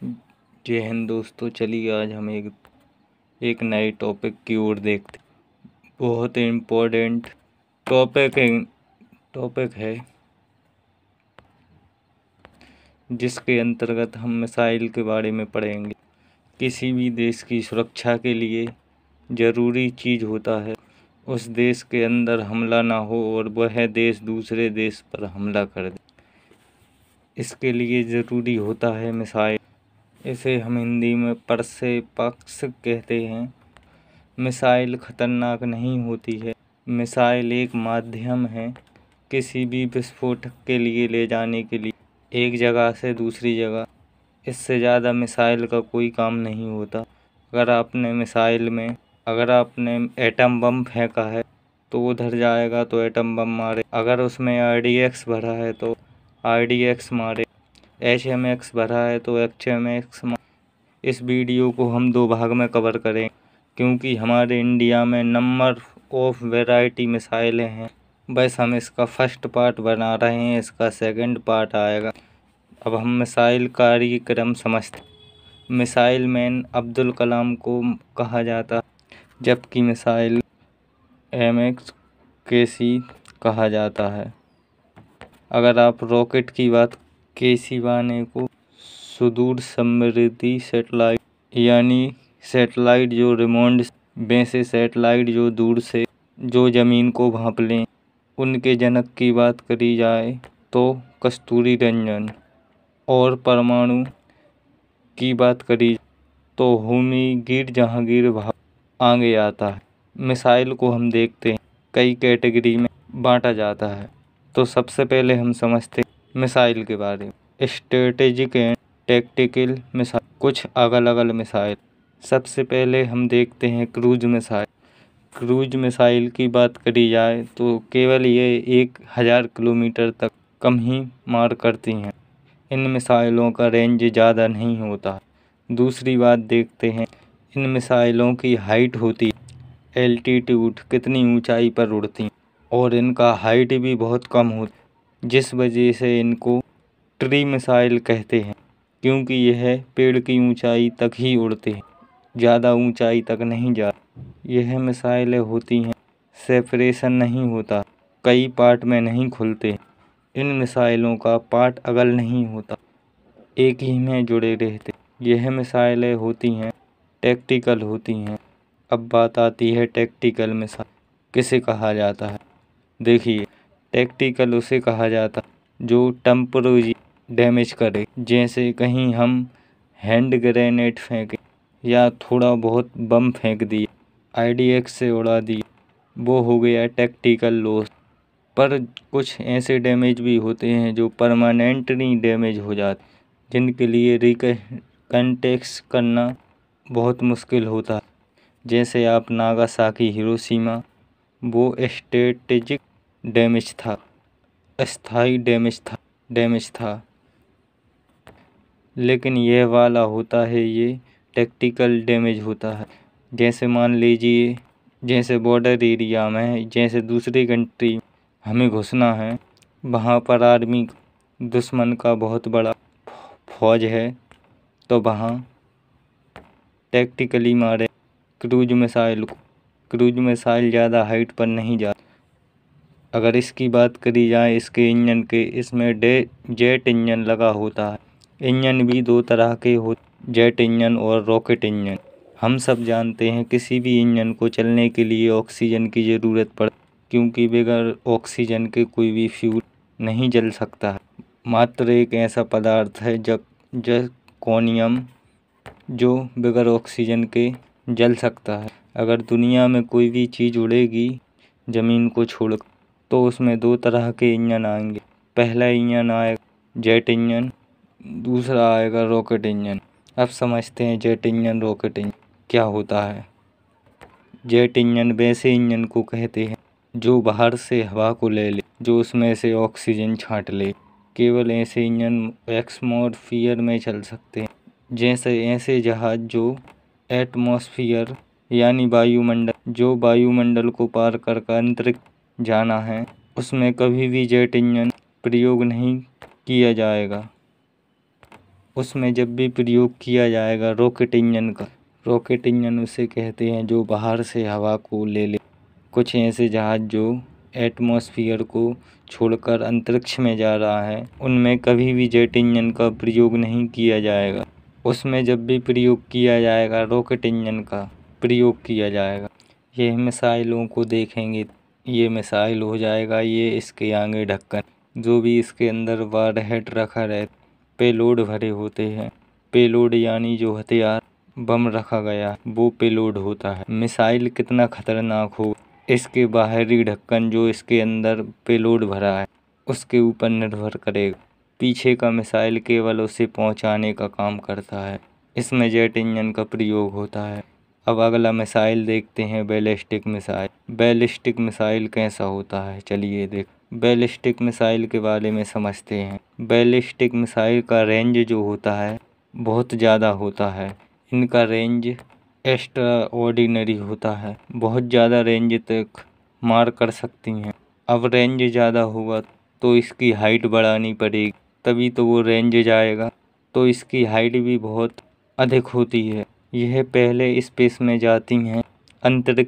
जय हिंद दोस्तों। चलिए आज हम एक नए टॉपिक की ओर देखते। बहुत इम्पोर्टेंट टॉपिक है जिसके अंतर्गत हम मिसाइल के बारे में पढ़ेंगे। किसी भी देश की सुरक्षा के लिए ज़रूरी चीज़ होता है उस देश के अंदर हमला ना हो और वह देश दूसरे देश पर हमला कर दे। इसके लिए ज़रूरी होता है मिसाइल। इसे हम हिंदी में प्रक्षेपक्ष कहते हैं। मिसाइल खतरनाक नहीं होती है। मिसाइल एक माध्यम है किसी भी विस्फोटक के लिए ले जाने के लिए एक जगह से दूसरी जगह। इससे ज़्यादा मिसाइल का कोई काम नहीं होता। अगर आपने एटम बम फेंका है तो उधर जाएगा तो एटम बम मारे। अगर उसमें RDX भरा है तो RDX मारे। HMX भरा है तो HMX मारे। इस वीडियो को हम 2 भाग में कवर करें क्योंकि हमारे इंडिया में नंबर ऑफ वैरायटी मिसाइलें हैं। बस हम इसका फर्स्ट पार्ट बना रहे हैं, इसका सेकंड पार्ट आएगा। अब हम मिसाइल कार्यक्रम समझते। मिसाइल मैन अब्दुल कलाम को कहा जाता, जबकि मिसाइल MKC कहा जाता है। अगर आप रॉकेट की बात, KC-1A को सुदूर समृद्धि सैटेलाइट यानी सैटेलाइट जो रिमोट वैसे सैटेलाइट जो दूर से जो ज़मीन को भांप लें, उनके जनक की बात करी जाए तो कस्तूरी रंजन, और परमाणु की बात करी तो होमीगीर जहांगीर आगे आता है। मिसाइल को हम देखते हैं कई कैटेगरी में बांटा जाता है। तो सबसे पहले हम समझते हैं मिसाइल के बारे में। स्ट्रेटेजिक एंड टैक्टिकल मिसाइल, कुछ अलग मिसाइल। सबसे पहले हम देखते हैं क्रूज मिसाइल। क्रूज मिसाइल की बात करी जाए तो केवल ये 1000 किलोमीटर तक कम ही मार करती हैं। इन मिसाइलों का रेंज ज़्यादा नहीं होता। दूसरी बात देखते हैं इन मिसाइलों की हाइट होती है, एल्टीट्यूड कितनी ऊंचाई पर उड़ती हैं, और इनका हाइट भी बहुत कम होती, जिस वजह से इनको ट्री मिसाइल कहते हैं क्योंकि यह पेड़ की ऊंचाई तक ही उड़ते हैं, ज़्यादा ऊंचाई तक नहीं जाते। यह मिसाइलें होती हैं, सेपरेशन नहीं होता, कई पार्ट में नहीं खुलते। इन मिसाइलों का पार्ट अगल नहीं होता, एक ही में जुड़े रहते। यह मिसाइलें होती हैं टैक्टिकल होती हैं। अब बात आती है टैक्टिकल मिसाइल किसे कहा जाता है। देखिए, टैक्टिकल उसे कहा जाता जो टेम्परेरी डैमेज करे, जैसे कहीं हम हैंड ग्रेनेड फेंके या थोड़ा बहुत बम फेंक दिए, IDX से उड़ा दिए, वो हो गया टैक्टिकल लॉस। पर कुछ ऐसे डैमेज भी होते हैं जो परमानेंटली डैमेज हो जाते, जिनके लिए रिकंटेक्स करना बहुत मुश्किल होता है। जैसे आप नागासाकी, हिरोशिमा, वो स्ट्रेटेजिक डैमेज था, अस्थाई डैमेज था। लेकिन यह वाला होता है, ये टैक्टिकल डैमेज होता है। जैसे मान लीजिए, जैसे बॉर्डर एरिया में, जैसे दूसरी कंट्री हमें घुसना है, वहाँ पर आर्मी दुश्मन का बहुत बड़ा फौज है, तो वहाँ टैक्टिकली मारे क्रूज मिसाइल को। क्रूज मिसाइल ज़्यादा हाइट पर नहीं जाती। अगर इसकी बात करी जाए इसके इंजन के, इसमें जेट इंजन लगा होता है। इंजन भी 2 तरह के होते, जेट इंजन और रॉकेट इंजन। हम सब जानते हैं किसी भी इंजन को चलने के लिए ऑक्सीजन की ज़रूरत पड़ती, क्योंकि बगैर ऑक्सीजन के कोई भी फ्यूल नहीं जल सकता है। मात्र एक ऐसा पदार्थ है जर्कोनियम जो बगैर ऑक्सीजन के जल सकता है। अगर दुनिया में कोई भी चीज़ उड़ेगी ज़मीन को छोड़, तो उसमें 2 तरह के इंजन आएंगे। पहला इंजन आएगा जेट इंजन, दूसरा आएगा रॉकेट इंजन। अब समझते हैं जेट इंजन रॉकेट इंजन क्या होता है। जेट इंजन वैसे इंजन को कहते हैं जो बाहर से हवा को ले ले, जो उसमें से ऑक्सीजन छांट ले। केवल ऐसे इंजन एटमॉस्फेयर में चल सकते हैं। जैसे ऐसे जहाज जो एटमॉस्फेयर यानी वायुमंडल को पार कर अंतरिक्ष जाना है, उसमें कभी भी जेट इंजन प्रयोग नहीं किया जाएगा। उसमें जब भी प्रयोग किया जाएगा रॉकेट इंजन का, रॉकेट इंजन उसे कहते हैं जो बाहर से हवा को ले ले। कुछ ऐसे जहाज जो एटमॉस्फेयर को छोड़कर अंतरिक्ष में जा रहा है, उनमें कभी भी जेट इंजन का प्रयोग नहीं किया जाएगा। उसमें जब भी प्रयोग किया जाएगा रॉकेट इंजन का प्रयोग किया जाएगा। ये मिसाइलों को देखेंगे, ये मिसाइल हो जाएगा, ये इसके आगे ढक्कन, जो भी इसके अंदर वारहेड रखा रहे, पेलोड भरे होते हैं। पेलोड यानी जो हथियार बम रखा गया वो पेलोड होता है। मिसाइल कितना खतरनाक हो, इसके बाहरी ढक्कन जो इसके अंदर पेलोड भरा है उसके ऊपर निर्भर करेगा। पीछे का मिसाइल केवल उसे पहुंचाने का काम करता है। इसमें जेट इंजन का प्रयोग होता है। अब अगला मिसाइल देखते हैं, बैलिस्टिक मिसाइल। बैलिस्टिक मिसाइल कैसा होता है, चलिए देख बैलिस्टिक मिसाइल के बारे में समझते हैं। बैलिस्टिक मिसाइल का रेंज जो होता है बहुत ज़्यादा होता है। इनका रेंज एक्स्ट्रा ऑर्डिनरी होता है, बहुत ज़्यादा रेंज तक मार कर सकती हैं। अब रेंज ज़्यादा हुआ तो इसकी हाइट बढ़ानी पड़ेगी, तभी तो वो रेंज जाएगा। तो इसकी हाइट भी बहुत अधिक होती है। यह पहले स्पेस में जाती हैं, अंतरिक्ष